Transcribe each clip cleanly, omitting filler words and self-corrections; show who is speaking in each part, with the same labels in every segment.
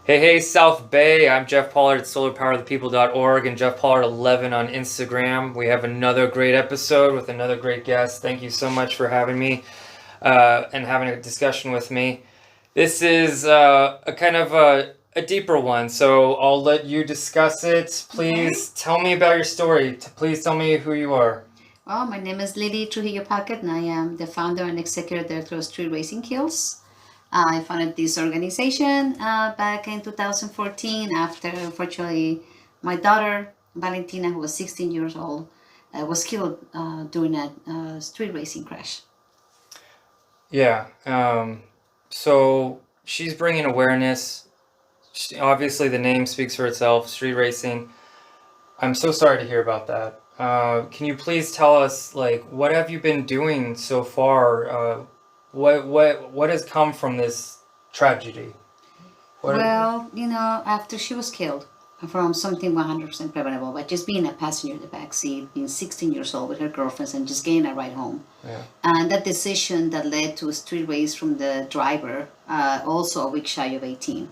Speaker 1: Hey, South Bay. I'm Jeff Pollard at solarpowerthepeople.org and Jeff Pollard 11 on Instagram. We have another great episode with another great guest. Thank you so much for having me and having a discussion with me. This is a kind of a deeper one, so I'll let you discuss it. Please tell me about your story. Please tell me who you are.
Speaker 2: Well, my name is Lili Trujillo Puckett, and I am the founder and executive director of Street Racing Kills. I founded this organization back in 2014 after, unfortunately, my daughter, Valentina, who was 16 years old, was killed during a street racing crash.
Speaker 1: Yeah. So she's bringing awareness. Obviously, the name speaks for itself, street racing. I'm so sorry to hear about that. Can you please tell us, like, what have you been doing so far? What has come from this tragedy? What?
Speaker 2: Well, after she was killed from something 100% preventable, but just being a passenger in the back seat, being 16 years old with her girlfriends and just getting a ride home.
Speaker 1: Yeah.
Speaker 2: And that decision that led to a street race from the driver, also a week shy of 18,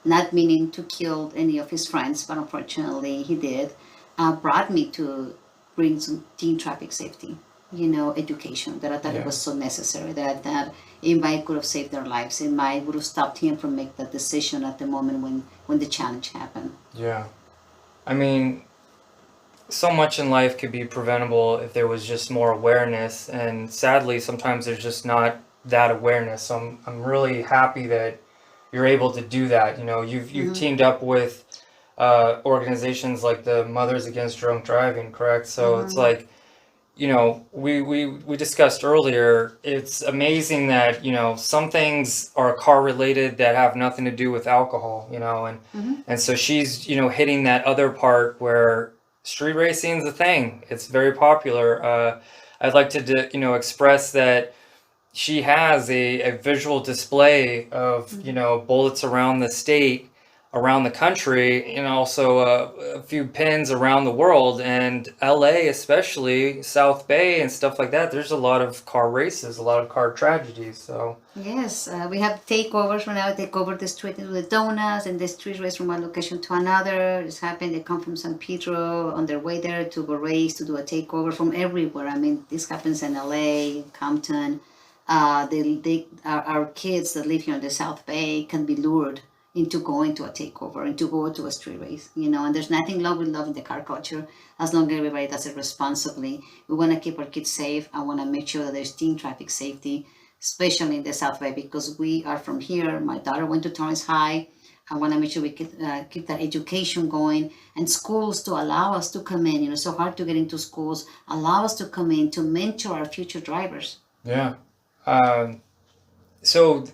Speaker 2: not meaning to kill any of his friends, but unfortunately he did, brought me to bring some teen traffic safety, education, that I thought it was so necessary, that it might could have saved their lives. It might would have stopped him from making that decision at the moment when the challenge happened.
Speaker 1: Yeah. I mean, so much in life could be preventable if there was just more awareness, and sadly, sometimes there's just not that awareness. So I'm really happy that you're able to do that. You've teamed up with organizations like the Mothers Against Drunk Driving, correct? So it's like, we discussed earlier, it's amazing that, some things are car related that have nothing to do with alcohol, and so she's, hitting that other part where street racing is a thing. It's very popular. I'd like to, express that she has a visual display of, bullets around the state, around the country, and also a few pins around the world, and LA, especially South Bay and stuff like that. There's a lot of car races, a lot of car tragedies. So
Speaker 2: Yes, we have takeovers right now. Take over the street into the donuts, and the street race from one location to another. It's happened. They come from San Pedro on their way there to go race to do a takeover from everywhere. I mean, this happens in LA, Compton. Our kids that live here in the South Bay can be lured into going to a takeover and to go to a street race, and there's nothing wrong with loving the car culture as long as everybody does it responsibly. We want to keep our kids safe. I want to make sure that there's teen traffic safety, especially in the South Bay, because we are from here. My daughter went to Torrance High. I want to make sure we keep that education going, and schools to allow us to come in. It's so hard to get into schools. Allow us to come in to mentor our future drivers.
Speaker 1: yeah. So,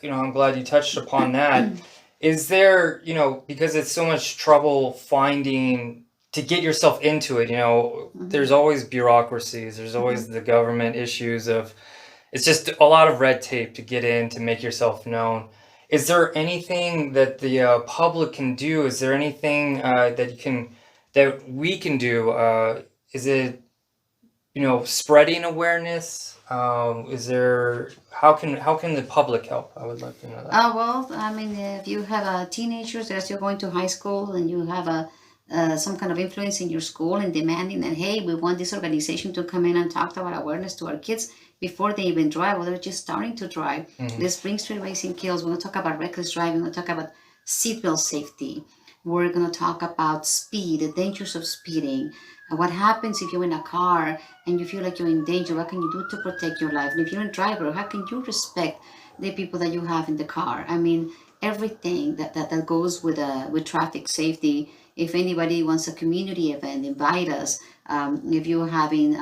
Speaker 1: I'm glad you touched upon that. Is there, because it's so much trouble finding to get yourself into it, there's always bureaucracies, there's always the government issues of, it's just a lot of red tape to get in, to make yourself known. Is there anything that the public can do? Is there anything that we can do? Is it, spreading awareness? Is there, how can the public help? I would like to know that.
Speaker 2: Well, I mean, if you have teenagers as you're going to high school and you have some kind of influence in your school and demanding that, hey, we want this organization to come in and talk about awareness to our kids before they even drive, or they're just starting to drive. Let's bring street racing kills. We're going to talk about reckless driving. We're going to talk about seatbelt safety. We're going to talk about speed, the dangers of speeding. And what happens if you're in a car and you feel like you're in danger? What can you do to protect your life? And if you're a driver, how can you respect the people that you have in the car? I mean, everything that goes with traffic safety. If anybody wants a community event, invite us. If you're having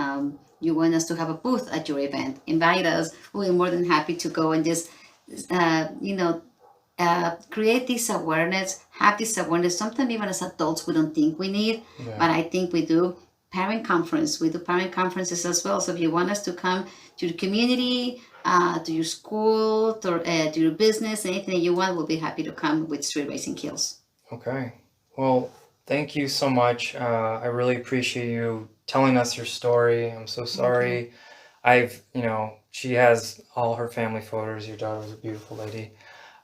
Speaker 2: you want us to have a booth at your event, invite us. We're more than happy to go and just uh, you know create this awareness, have this awareness. Sometimes even as adults we don't think we need, but I think we do. Parent conference, we do parent conferences as well. So if you want us to come to the community, to your school, to your business, anything that you want, we'll be happy to come with Street Racing Kills.
Speaker 1: Okay. Well, thank you so much. I really appreciate you telling us your story. I'm so sorry. She has all her family photos. Your daughter was a beautiful lady.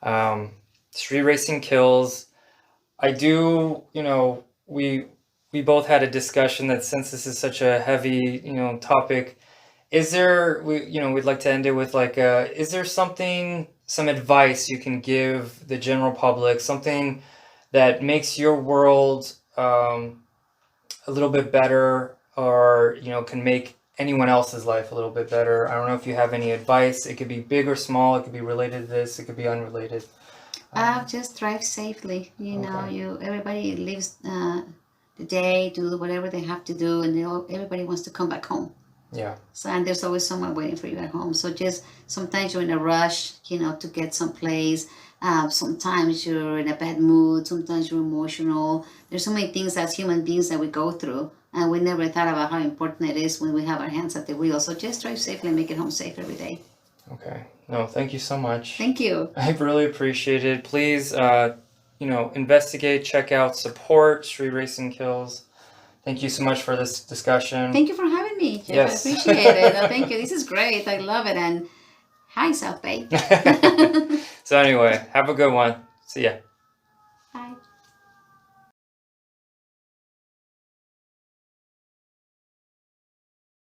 Speaker 1: Um, Street racing kills. I do, we both had a discussion that since this is such a heavy, topic, is there, we'd like to end it with like, is there some advice you can give the general public, something that makes your world a little bit better, or, can make anyone else's life a little bit better? I don't know if you have any advice. It could be big or small. It could be related to this. It could be unrelated.
Speaker 2: Just drive safely.
Speaker 1: Okay.
Speaker 2: Everybody lives the day, do whatever they have to do, and everybody wants to come back home.
Speaker 1: Yeah.
Speaker 2: So, and there's always someone waiting for you at home. So just sometimes you're in a rush, to get someplace. Sometimes you're in a bad mood. Sometimes you're emotional. There's so many things as human beings that we go through, and we never thought about how important it is when we have our hands at the wheel. So just drive safely and make it home safe every day.
Speaker 1: Okay. No, thank you so much.
Speaker 2: Thank you.
Speaker 1: I really appreciate it. Please, investigate, check out, support Street Racing Kills. Thank you so much for this discussion.
Speaker 2: Thank you for having me, Jeff.
Speaker 1: Yes.
Speaker 2: I appreciate it. Thank you. This is great. I love it. And hi, South Bay.
Speaker 1: So anyway, have a good one. See ya.